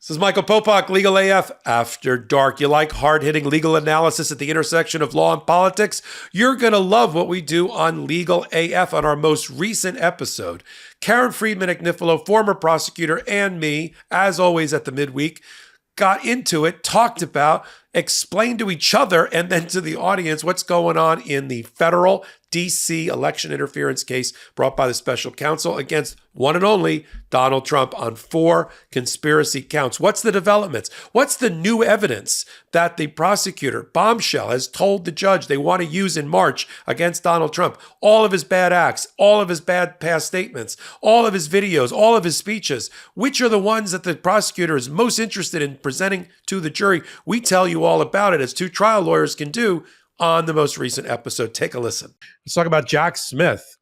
This is Michael Popok, Legal AF After Dark. You like hard-hitting legal analysis at the intersection of law and politics? You're going to love what we do on Legal AF on our most recent episode. Karen Friedman Agnifilo, former prosecutor, and me, as always at the midweek, got into it, talked about, explained to each other and then to the audience what's going on in the federal D.C. election interference case brought by the Special Counsel against one and only Donald Trump on 4 conspiracy counts. What's the developments? What's the new evidence that the prosecutor, Bombshell, has told the judge they want to use in March against Donald Trump? All of his bad acts, all of his bad past statements, all of his videos, all of his speeches. Which are the ones that the prosecutor is most interested in presenting to the jury? We tell you all about it, as 2 trial lawyers can do on the most recent episode. Take a listen. Let's talk about Jack Smith.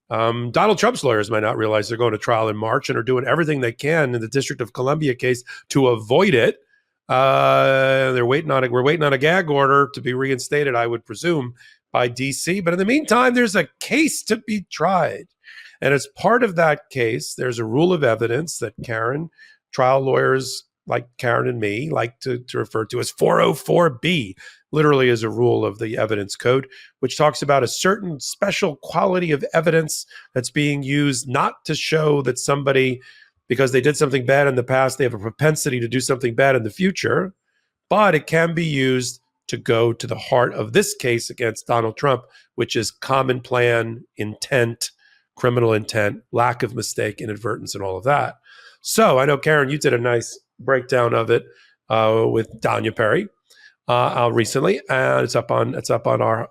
Donald Trump's lawyers might not realize they're going to trial in March and are doing everything they can in the District of Columbia case to avoid it. We're waiting on a gag order to be reinstated, I would presume, by DC. But in the meantime, there's a case to be tried. And as part of that case, there's a rule of evidence that trial lawyers like Karen and me like to refer to as 404B, literally as a rule of the evidence code, which talks about a certain special quality of evidence that's being used not to show that somebody, because they did something bad in the past, they have a propensity to do something bad in the future, but it can be used to go to the heart of this case against Donald Trump, which is common plan, intent, criminal intent, lack of mistake, inadvertence, and all of that. So I know, Karen, you did a nice breakdown of it with Danya Perry recently, and it's up on our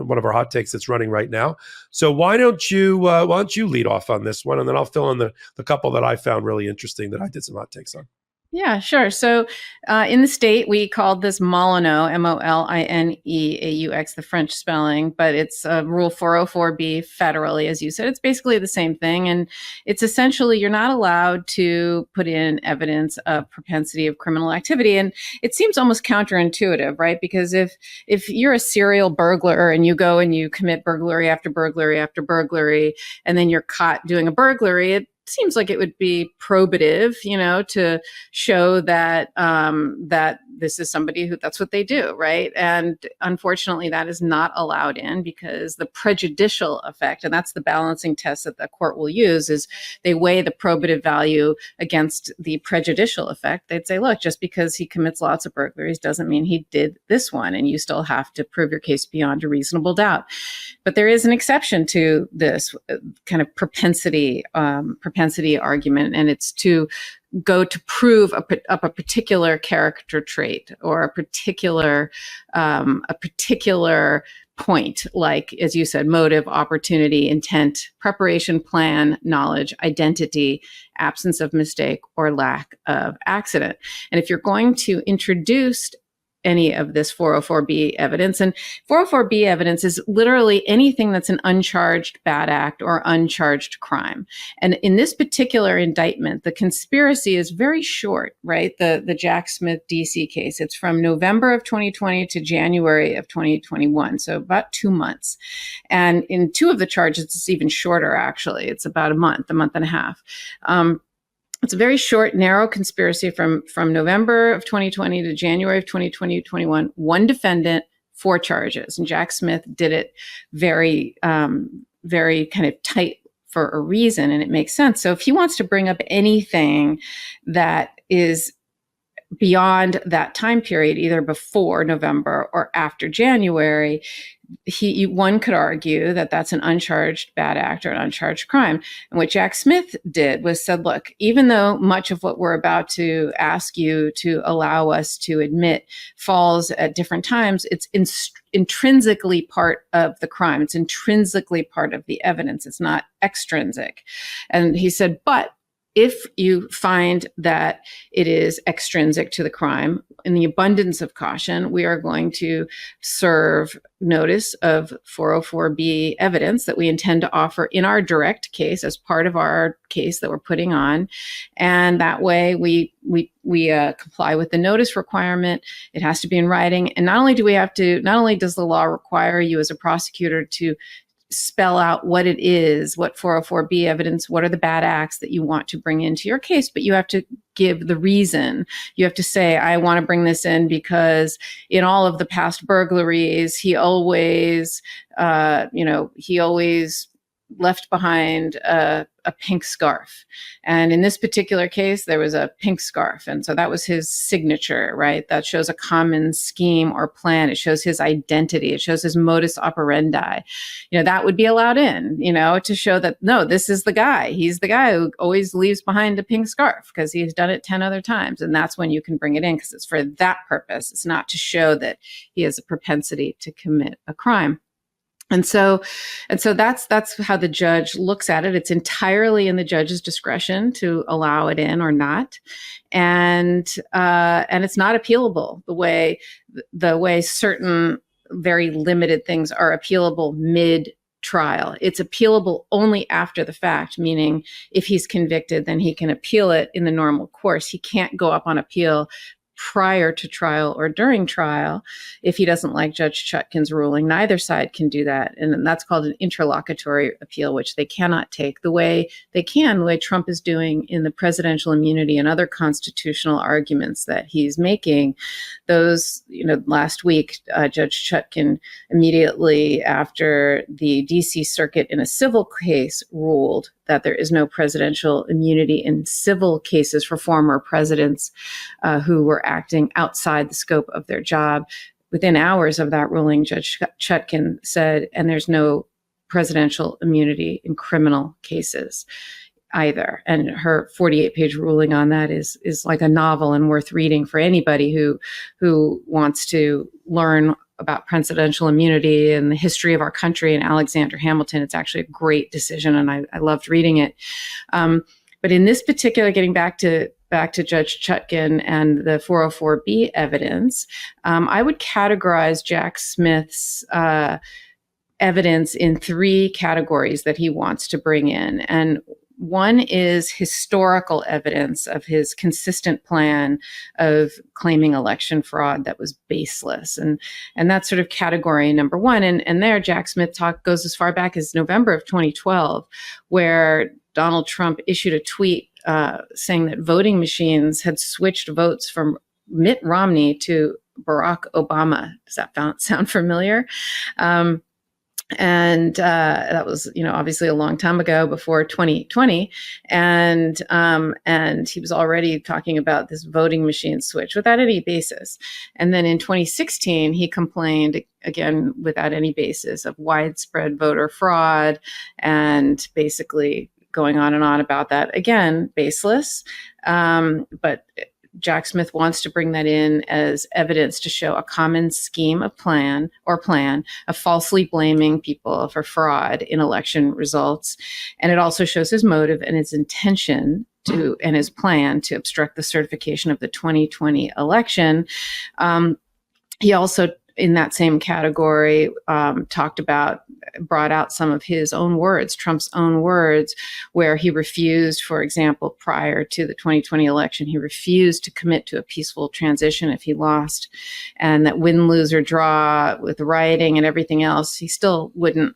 one of our hot takes that's running right now. So why don't you lead off on this one, and then I'll fill in the couple that I found really interesting that I did some hot takes on. Yeah, sure. So in the state, we called this Molyneux, Molineaux, the French spelling, but it's Rule 404B federally, as you said. It's basically the same thing. And it's essentially, you're not allowed to put in evidence of propensity of criminal activity. And it seems almost counterintuitive, right? Because if you're a serial burglar and you go and you commit burglary after burglary after burglary, and then you're caught doing a burglary, it seems like it would be probative, to show that that this is somebody who that's what they do, right? And unfortunately, that is not allowed in because the prejudicial effect, and that's the balancing test that the court will use, is they weigh the probative value against the prejudicial effect. They'd say, look, just because he commits lots of burglaries doesn't mean he did this one, and you still have to prove your case beyond a reasonable doubt. But there is an exception to this kind of propensity argument, and it's to go to prove up a particular character trait or a particular point, like, as you said, motive, opportunity, intent, preparation, plan, knowledge, identity, absence of mistake, or lack of accident. And if you're going to introduce any of this 404B evidence. And 404B evidence is literally anything that's an uncharged bad act or uncharged crime. And in this particular indictment, the conspiracy is very short, right? The Jack Smith DC case, it's from November of 2020 to January of 2021. So about 2 months. And in 2 of the charges, it's even shorter, actually. It's about a month and a half. It's a very short, narrow conspiracy from November of 2020 to January of 2021. 1 defendant, 4 charges. And Jack Smith did it very kind of tight for a reason, and it makes sense. So if he wants to bring up anything that is beyond that time period, either before November or after January, one could argue that that's an uncharged bad act or an uncharged crime. And what Jack Smith did was said, look, even though much of what we're about to ask you to allow us to admit falls at different times, it's intrinsically part of the crime. It's intrinsically part of the evidence. It's not extrinsic. And he said, but if you find that it is extrinsic to the crime, in the abundance of caution, we are going to serve notice of 404B evidence that we intend to offer in our direct case as part of our case that we're putting on. And that way we comply with the notice requirement. It has to be in writing. And not only does the law require you as a prosecutor to spell out what it is, what 404B evidence, what are the bad acts that you want to bring into your case, but you have to give the reason. You have to say, I want to bring this in because in all of the past burglaries, he always left behind a pink scarf. And in this particular case, there was a pink scarf. And so that was his signature, right? That shows a common scheme or plan. It shows his identity. It shows his modus operandi. That would be allowed in, to show that, no, this is the guy. He's the guy who always leaves behind a pink scarf because he's done it 10 other times. And that's when you can bring it in because it's for that purpose. It's not to show that he has a propensity to commit a crime. And so that's how the judge looks at it. It's entirely in the judge's discretion to allow it in or not, and it's not appealable the way certain very limited things are appealable mid-trial. It's appealable only after the fact, meaning if he's convicted, then he can appeal it in the normal course. He can't go up on appeal prior to trial or during trial if he doesn't like Judge Chutkan's ruling. Neither side can do that. And that's called an interlocutory appeal, which they cannot take the way Trump is doing in the presidential immunity and other constitutional arguments that he's making. Those, last week, Judge Chutkan, immediately after the DC Circuit in a civil case ruled that there is no presidential immunity in civil cases for former presidents who were acting outside the scope of their job. Within hours of that ruling, Judge Chutkan said, and there's no presidential immunity in criminal cases either. And her 48-page ruling on that is like a novel and worth reading for anybody who wants to learn about presidential immunity and the history of our country and Alexander Hamilton. It's actually a great decision, and I loved reading it. But in this particular, getting back to Judge Chutkan and the 404B evidence, I would categorize Jack Smith's evidence in three categories that he wants to bring in. And one is historical evidence of his consistent plan of claiming election fraud that was baseless. And that's sort of category number one. And there, Jack Smith goes as far back as November of 2012, where Donald Trump issued a tweet saying that voting machines had switched votes from Mitt Romney to Barack Obama. Does that sound familiar? And that was, obviously a long time ago, before 2020, and he was already talking about this voting machine switch without any basis. And then in 2016, he complained again without any basis of widespread voter fraud, and basically going on and on about that, again baseless. But Jack Smith wants to bring that in as evidence to show a common scheme of plan of falsely blaming people for fraud in election results. And it also shows his motive and his intention and his plan to obstruct the certification of the 2020 election. He also, in that same category, brought out some of his own words, Trump's own words, where he refused, for example, prior to the 2020 election, he refused to commit to a peaceful transition if he lost, and that win, lose, or draw with rioting and everything else, he wouldn't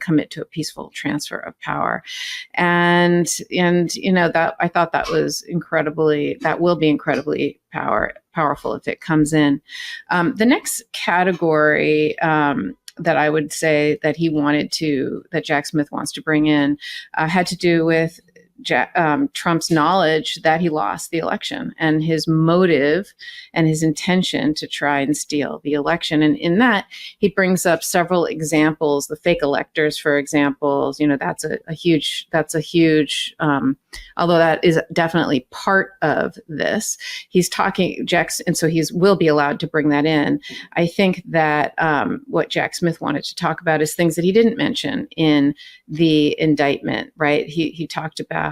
commit to a peaceful transfer of power. And that I thought that will be incredibly powerful if it comes in. The next category that I would say that that Jack Smith wants to bring in had to do with Trump's knowledge that he lost the election and his motive and his intention to try and steal the election. And in that, he brings up several examples, the fake electors, for example. That's a huge, although that is definitely part of this. He's talking, and so will be allowed to bring that in. I think that what Jack Smith wanted to talk about is things that he didn't mention in the indictment, right? He talked about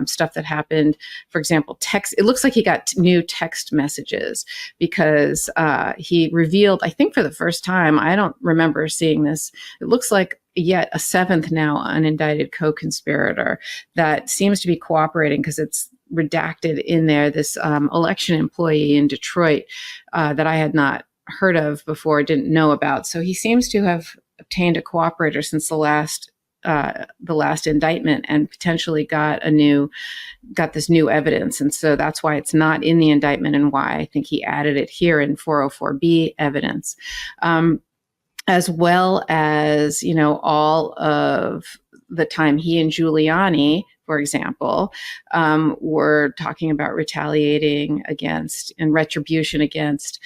stuff that happened, for example, text. It looks like he got new text messages because he revealed, I think for the first time, I don't remember seeing this, it looks like yet a seventh now unindicted co-conspirator that seems to be cooperating because it's redacted in there, this election employee in Detroit that I had not heard of before, didn't know about. So he seems to have obtained a cooperator since the last indictment, and potentially got this new evidence. And so that's why it's not in the indictment, and why I think he added it here in 404B evidence, as well as, all of the time he and Giuliani, for example, were talking about retaliating against and retribution against,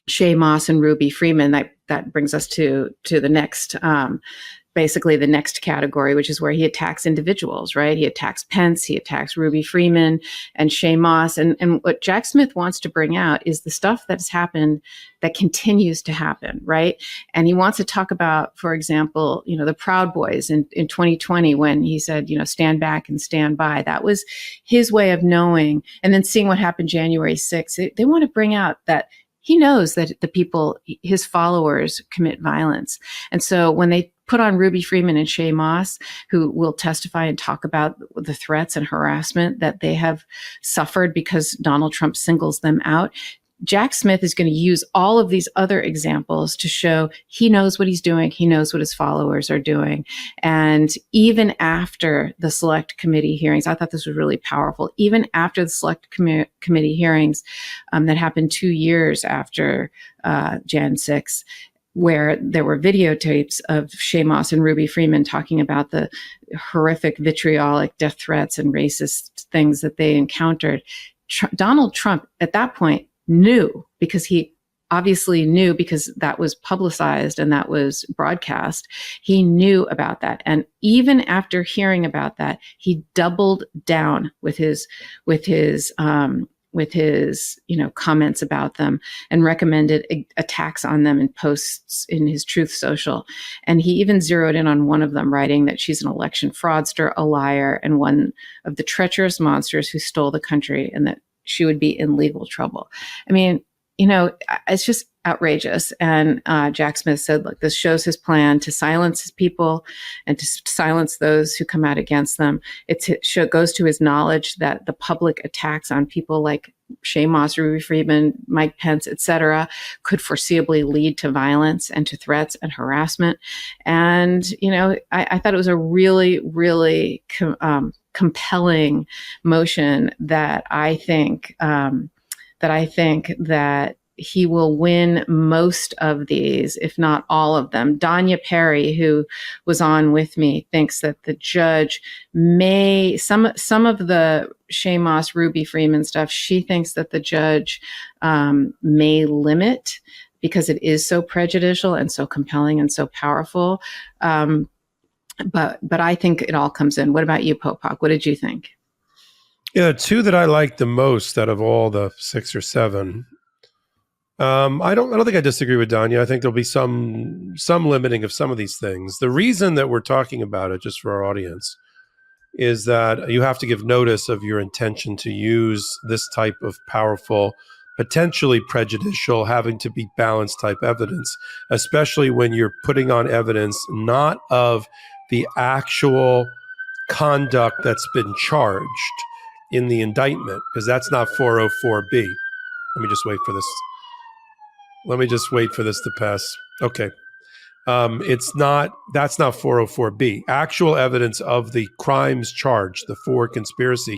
Shay Moss and Ruby Freeman. That brings us to the next, basically the next category, which is where he attacks individuals, right? He attacks Pence, he attacks Ruby Freeman and Shay Moss. And what Jack Smith wants to bring out is the stuff that's happened that continues to happen, right? And he wants to talk about, for example, the Proud Boys in 2020, when he said, stand back and stand by. That was his way of knowing. And then seeing what happened January 6th, they want to bring out that he knows that the people, his followers, commit violence. And so when they put on Ruby Freeman and Shay Moss, who will testify and talk about the threats and harassment that they have suffered because Donald Trump singles them out, Jack Smith is going to use all of these other examples to show he knows what he's doing. He knows what his followers are doing. And even after the select committee hearings, I thought this was really powerful. Even after the select committee hearings that happened 2 years after Jan 6, where there were videotapes of Shay Moss and Ruby Freeman talking about the horrific vitriolic death threats and racist things that they encountered, Donald Trump at that point knew, because he obviously knew, because that was publicized and that was broadcast. He knew about that. And even after hearing about that, he doubled down with his comments about them, and recommended attacks on them in posts in his Truth Social. And he even zeroed in on one of them, writing that she's an election fraudster, a liar, and one of the treacherous monsters who stole the country, and that she would be in legal trouble. I mean, it's just outrageous. And Jack Smith said, look, this shows his plan to silence his people and to silence those who come out against them. It goes to his knowledge that the public attacks on people like Shay Moss, Ruby Freeman, Mike Pence, et cetera, could foreseeably lead to violence and to threats and harassment. And, I thought it was a really, really compelling motion that I think that he will win most of these, if not all of them. Danya Perry, who was on with me, thinks that the judge may, some of the Shay Moss, Ruby Freeman stuff, she thinks that the judge may limit, because it is so prejudicial and so compelling and so powerful. But I think it all comes in. What about you, Popok? What did you think? Yeah, two that I liked the most out of all the 6 or 7. I don't think I disagree with Danya. I think there'll be some limiting of some of these things. The reason that we're talking about it, just for our audience, is that you have to give notice of your intention to use this type of powerful, potentially prejudicial, having to be balanced type evidence, especially when you're putting on evidence not of the actual conduct that's been charged in the indictment, because that's not 404B. Let me just wait for this to pass. Okay. That's not 404B. Actual evidence of the crimes charged, the 4 conspiracy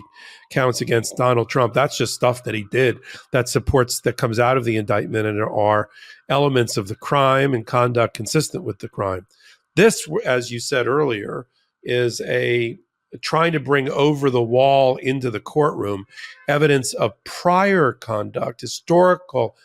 counts against Donald Trump, that's just stuff that he did that comes out of the indictment, and there are elements of the crime and conduct consistent with the crime. This, as you said earlier, is trying to bring over the wall into the courtroom evidence of prior conduct, historical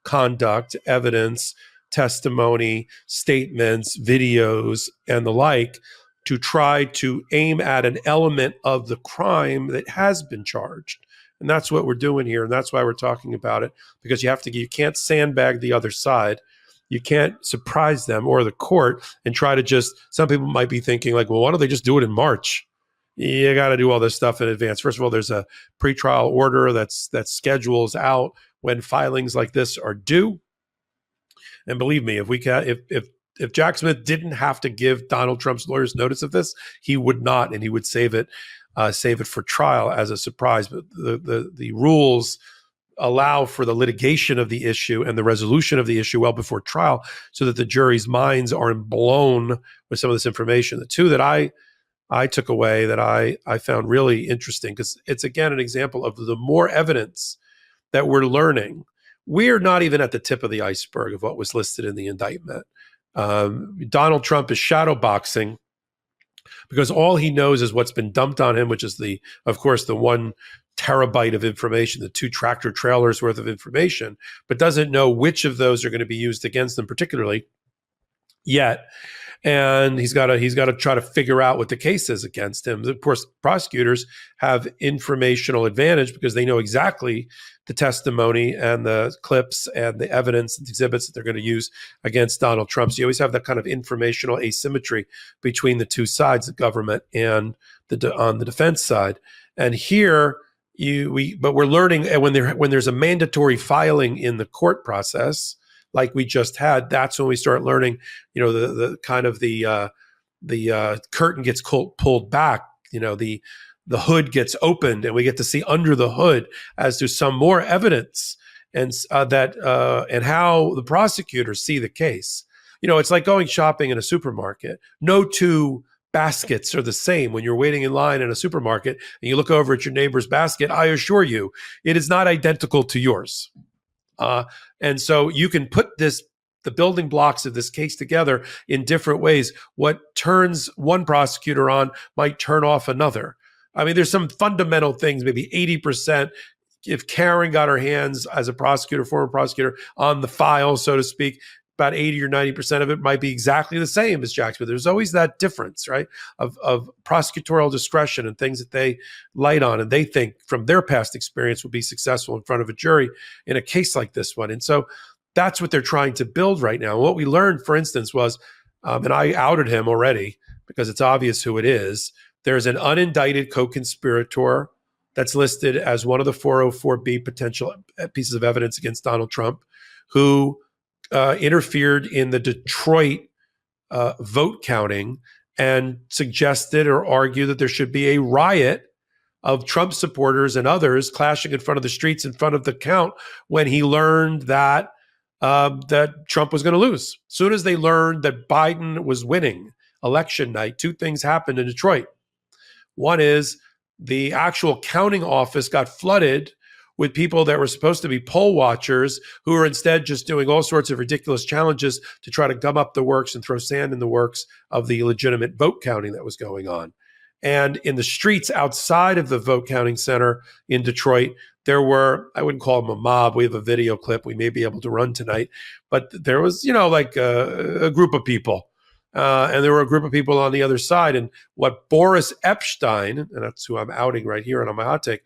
conduct, evidence, testimony, statements, videos, and the like, to try to aim at an element of the crime that has been charged. And that's what we're doing here. And that's why we're talking about it, because you can't sandbag the other side. You can't surprise them or the court and try to some people might be thinking like, well, why don't they just do it in March? You got to do all this stuff in advance. First of all, there's a pretrial order that schedules out when filings like this are due. And believe me, if Jack Smith didn't have to give Donald Trump's lawyers notice of this, he would not, and he would save it for trial as a surprise. But the rules allow for the litigation of the issue and the resolution of the issue well before trial so that the jury's minds aren't blown with some of this information. The two that I took away that I found really interesting, because it's, again, an example of the more evidence that we're learning. We're not even at the tip of the iceberg of what was listed in the indictment. Donald Trump is shadowboxing because all he knows is what's been dumped on him, which is of course, the 1 terabyte of information, the 2 tractor trailers worth of information, but doesn't know which of those are going to be used against them particularly yet. And he's got to try to figure out what the case is against him. Of course, prosecutors have informational advantage because they know exactly the testimony and the clips and the evidence and the exhibits that they're going to use against Donald Trump. So you always have that kind of informational asymmetry between the two sides, the government and on the defense side. And here but we're learning, and when there's a mandatory filing in the court process, like we just had, that's when we start learning, the kind of the curtain gets pulled back, the hood gets opened, and we get to see under the hood as to some more evidence and and how the prosecutors see the case. It's like going shopping in a supermarket. No two baskets are the same. When you're waiting in line in a supermarket and you look over at your neighbor's basket, I assure you, it is not identical to yours. And so you can put the building blocks of this case together in different ways. What turns one prosecutor on might turn off another. I mean, there's some fundamental things, maybe 80%. If Karen got her hands as a prosecutor, former prosecutor, on the file, so to speak, about 80 or 90% of it might be exactly the same as Jack's, but there's always that difference, right, of prosecutorial discretion and things that they light on and they think from their past experience will be successful in front of a jury in a case like this one. And so that's what they're trying to build right now. What we learned, for instance, was, and I outed him already because it's obvious who it is, there's an unindicted co-conspirator that's listed as one of the 404B potential pieces of evidence against Donald Trump, who interfered in the Detroit vote counting and suggested or argued that there should be a riot of Trump supporters and others clashing in front of the streets in front of the count when he learned that Trump was going to lose. As soon as they learned that Biden was winning election night, 2 things happened in Detroit. One is the actual counting office got flooded with people that were supposed to be poll watchers who were instead just doing all sorts of ridiculous challenges to try to gum up the works and throw sand in the works of the legitimate vote counting that was going on. And in the streets outside of the vote counting center in Detroit, there were, I wouldn't call them a mob. We have a video clip we may be able to run tonight, but there was, like a group of people. And there were a group of people on the other side. And what Boris Epshteyn, and that's who I'm outing right here and on my hot take,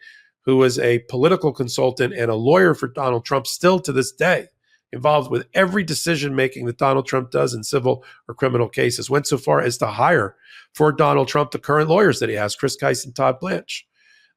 who was a political consultant and a lawyer for Donald Trump, still to this day involved with every decision-making that Donald Trump does in civil or criminal cases, went so far as to hire for Donald Trump the current lawyers that he has, Chris Kice and Todd Blanche.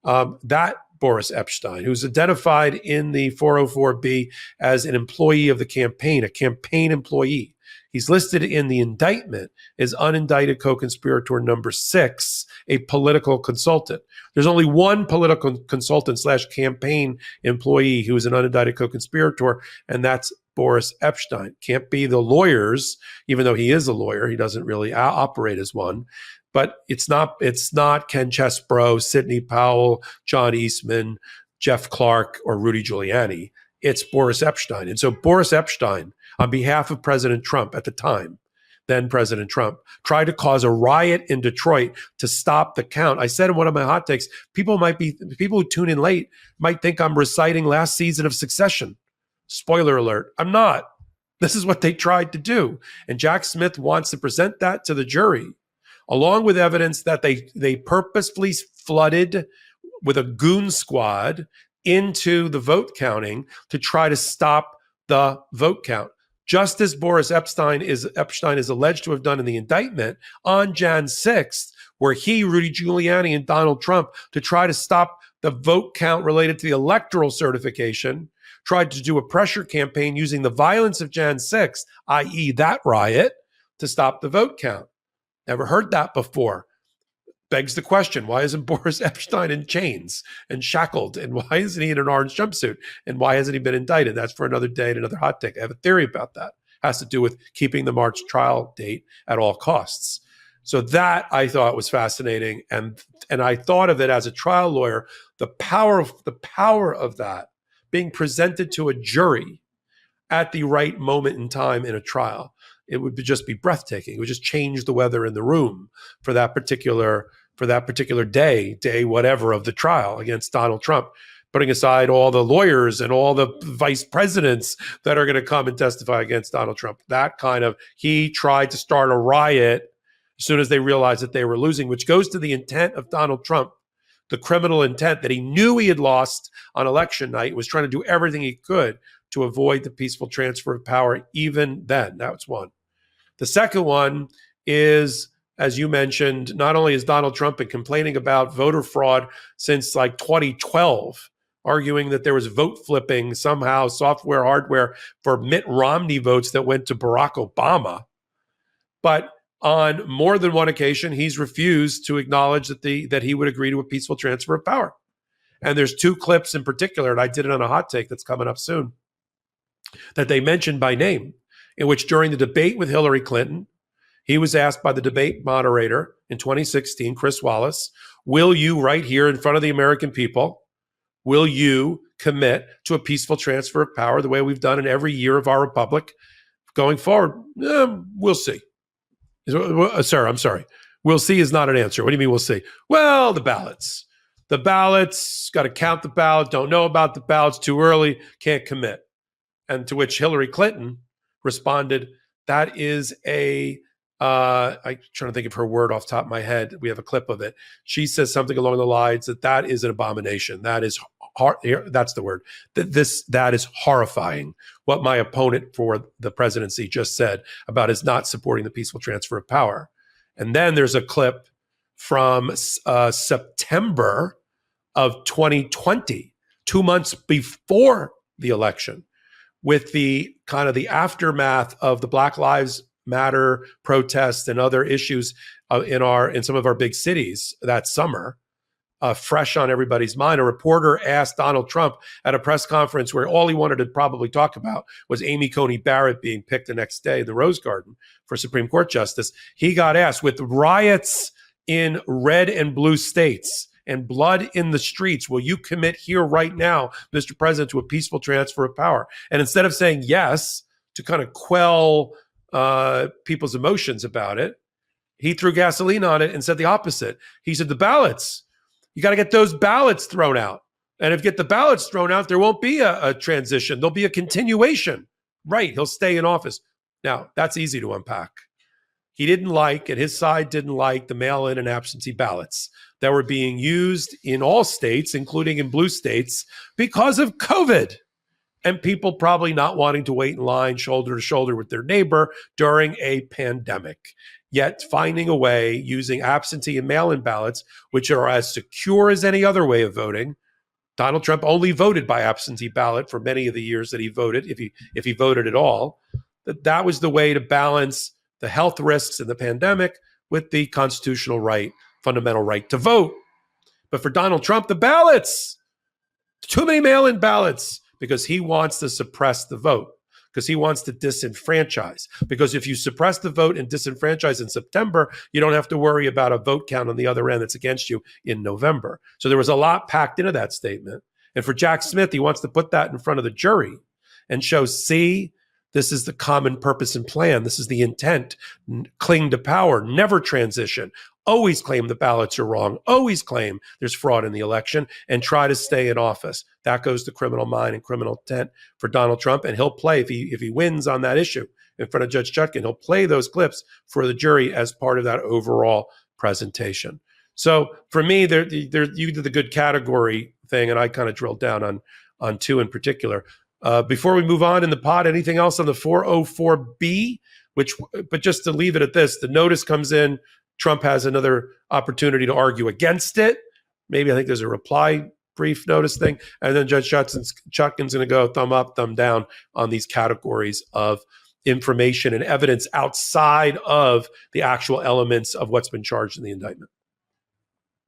That Boris Epshteyn, who's identified in the 404B as an employee of the campaign, a campaign employee. He's listed in the indictment as unindicted co-conspirator number 6, a political consultant. There's only one political consultant / campaign employee who is an unindicted co-conspirator, and that's Boris Epshteyn. Can't be the lawyers, even though he is a lawyer. He doesn't really operate as one. But it's not Ken Chesbrough, Sidney Powell, John Eastman, Jeff Clark, or Rudy Giuliani. It's Boris Epshteyn. And so Boris Epshteyn, on behalf of President Trump at the time, then President Trump, tried to cause a riot in Detroit to stop the count. I said in one of my hot takes, people who tune in late might think I'm reciting last season of Succession. Spoiler alert, I'm not. This is what they tried to do. And Jack Smith wants to present that to the jury, along with evidence that they purposefully flooded with a goon squad into the vote counting to try to stop the vote count. Just as Boris Epshteyn is alleged to have done in the indictment on Jan 6th, where he, Rudy Giuliani, and Donald Trump, to try to stop the vote count related to the electoral certification, tried to do a pressure campaign using the violence of Jan 6th, i.e. that riot, to stop the vote count. Never heard that before. begs the question, why isn't Boris Epstein in chains and shackled? And why isn't he in an orange jumpsuit? And why hasn't he been indicted? That's for another day and another hot take. I have a theory about that. It has to do with keeping the March trial date at all costs. So that I thought was fascinating. And I thought of it as a trial lawyer, the power of that being presented to a jury at the right moment in time in a trial. It would just be breathtaking. It would just change the weather in the room for that particular day whatever of the trial against Donald Trump, putting aside all the lawyers and all the vice presidents that are going to come and testify against Donald Trump. He tried to start a riot as soon as they realized that they were losing, which goes to the intent of Donald Trump, the criminal intent that he knew he had lost on election night, was trying to do everything he could to avoid the peaceful transfer of power even then. That's one. The second one is, as you mentioned, not only has Donald Trump been complaining about voter fraud since like 2012, arguing that there was vote flipping somehow, software, hardware, for Mitt Romney votes that went to Barack Obama. But on more than one occasion, he's refused to acknowledge that he would agree to a peaceful transfer of power. And there's two clips in particular, and I did it on a hot take that's coming up soon, that they mentioned by name, in which during the debate with Hillary Clinton, he was asked by the debate moderator in 2016, Chris Wallace, will you, right here in front of the American people, will you commit to a peaceful transfer of power the way we've done in every year of our republic going forward? We'll see. Sir, I'm sorry. We'll see is not an answer. What do you mean we'll see? Well, the ballots. The ballots, got to count the ballot, don't know about the ballots, too early, can't commit. And to which Hillary Clinton responded, that is I'm trying to think of her word off the top of my head. We have a clip of it. She says something along the lines that is an abomination. That is, that's the word. That is horrifying, what my opponent for the presidency just said about his not supporting the peaceful transfer of power. And then there's a clip from September of 2020, 2 months before the election, with the kind of the aftermath of the Black Lives Matter protests and other issues in some of our big cities that summer, fresh on everybody's mind. A reporter asked Donald Trump at a press conference where all he wanted to probably talk about was Amy Coney Barrett being picked the next day in the Rose Garden for Supreme Court justice. He got asked, with riots in red and blue states and blood in the streets, will you commit here right now, Mr. President, to a peaceful transfer of power? And instead of saying yes to kind of quell people's emotions about it, he threw gasoline on it and said the opposite. He said, the ballots, you got to get those ballots thrown out. And if you get the ballots thrown out, there won't be a transition. There'll be a continuation. Right, he'll stay in office. Now, that's easy to unpack. He didn't like, and his side didn't like, the mail-in and absentee ballots that were being used in all states, including in blue states, because of COVID. And people probably not wanting to wait in line shoulder to shoulder with their neighbor during a pandemic. Yet finding a way using absentee and mail-in ballots, which are as secure as any other way of voting. Donald Trump only voted by absentee ballot for many of the years that he voted, if he voted at all. That was the way to balance the health risks in the pandemic with the constitutional right, fundamental right to vote. But for Donald Trump, the ballots, too many mail-in ballots, because he wants to suppress the vote, because he wants to disenfranchise. Because if you suppress the vote and disenfranchise in September, you don't have to worry about a vote count on the other end that's against you in November. So there was a lot packed into that statement. And for Jack Smith, he wants to put that in front of the jury and show, see, this is the common purpose and plan. This is the intent. Cling to power, never transition. Always claim the ballots are wrong. Always claim there's fraud in the election and try to stay in office. That goes to criminal mind and criminal intent for Donald Trump. And he'll play, if he wins on that issue in front of Judge Chutkan, he'll play those clips for the jury as part of that overall presentation. So for me, you did the good category thing, and I kind of drilled down on two in particular. Before we move on in the pod, anything else on the 404B? But just to leave it at this, the notice comes in. Trump has another opportunity to argue against it. Maybe I think there's a reply brief notice thing. And then Judge Chutkan's going to go thumb up, thumb down on these categories of information and evidence outside of the actual elements of what's been charged in the indictment.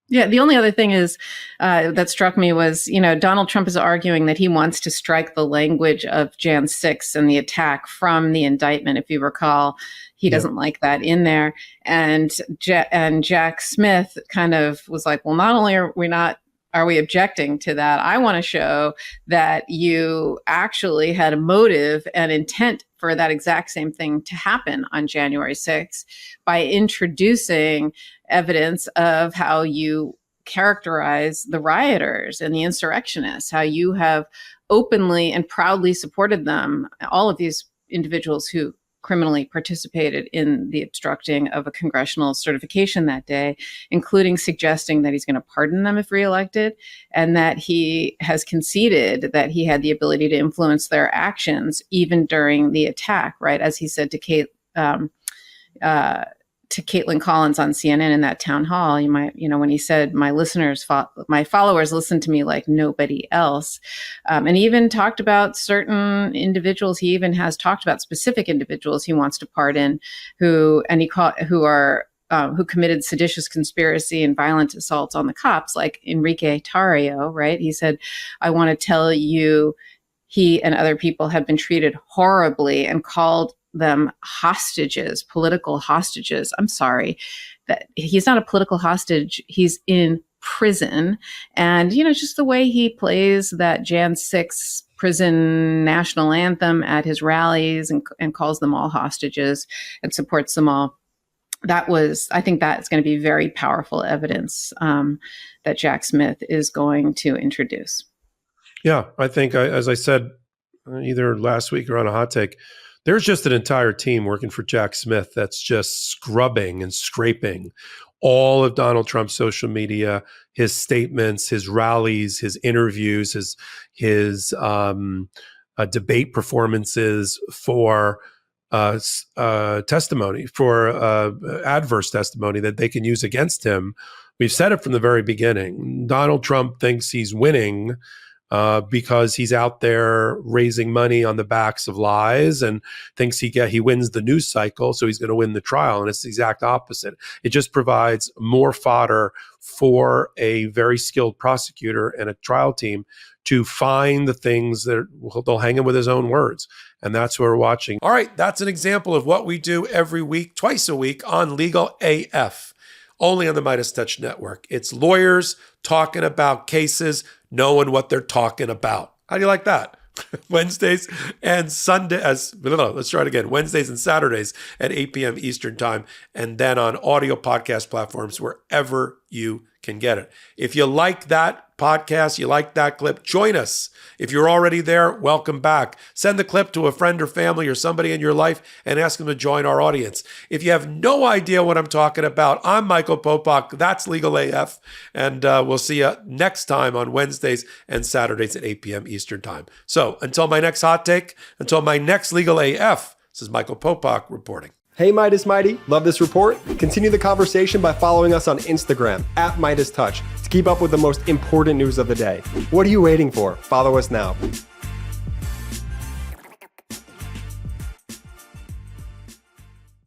Yeah, the only other thing is that struck me was, Donald Trump is arguing that he wants to strike the language of Jan 6 and the attack from the indictment. If you recall, he doesn't like that in there. And Jack Smith kind of was like, well, not only are we objecting to that, I want to show that you actually had a motive and intent for that exact same thing to happen on January 6th by introducing evidence of how you characterize the rioters and the insurrectionists, how you have openly and proudly supported them, all of these individuals who criminally participated in the obstructing of a congressional certification that day, including suggesting that he's going to pardon them if reelected, and that he has conceded that he had the ability to influence their actions even during the attack, right? As he said to Caitlin Collins on CNN in that town hall, when he said, my followers listen to me like nobody else. And he even talked about certain individuals. He even has talked about specific individuals he wants to pardon who committed seditious conspiracy and violent assaults on the cops, like Enrique Tarrio, right? He said, I want to tell you, he and other people have been treated horribly, and called them hostages, political hostages. I'm sorry, that he's not a political hostage. He's in prison. And, just the way he plays that Jan 6 prison national anthem at his rallies and calls them all hostages and supports them all. I think that's going to be very powerful evidence that Jack Smith is going to introduce. Yeah, I think, as I said, either last week or on a hot take, there's just an entire team working for Jack Smith that's just scrubbing and scraping all of Donald Trump's social media, his statements, his rallies, his interviews, his debate performances for testimony, for adverse testimony that they can use against him. We've said it from the very beginning. Donald Trump thinks he's winning because he's out there raising money on the backs of lies, and thinks he wins the news cycle, so he's going to win the trial. And it's the exact opposite. It just provides more fodder for a very skilled prosecutor and a trial team to find the things that they'll hang him with his own words. And that's what we're watching. All right, that's an example of what we do every week, twice a week on Legal AF, only on the MeidasTouch network. It's lawyers talking about cases, knowing what they're talking about. How do you like that? Wednesdays and let's try it again. Wednesdays and Saturdays at 8 p.m. Eastern Time, and then on audio podcast platforms wherever you can get it. If you like that podcast, you like that clip, join us. If you're already there, welcome back. Send the clip to a friend or family or somebody in your life and ask them to join our audience. If you have no idea what I'm talking about, I'm Michael Popok. That's Legal AF. And we'll see you next time on Wednesdays and Saturdays at 8 p.m. Eastern Time. So until my next hot take, until my next Legal AF, this is Michael Popok reporting. Hey Meidas Mighty, love this report? Continue the conversation by following us on Instagram at MeidasTouch to keep up with the most important news of the day. What are you waiting for? Follow us now.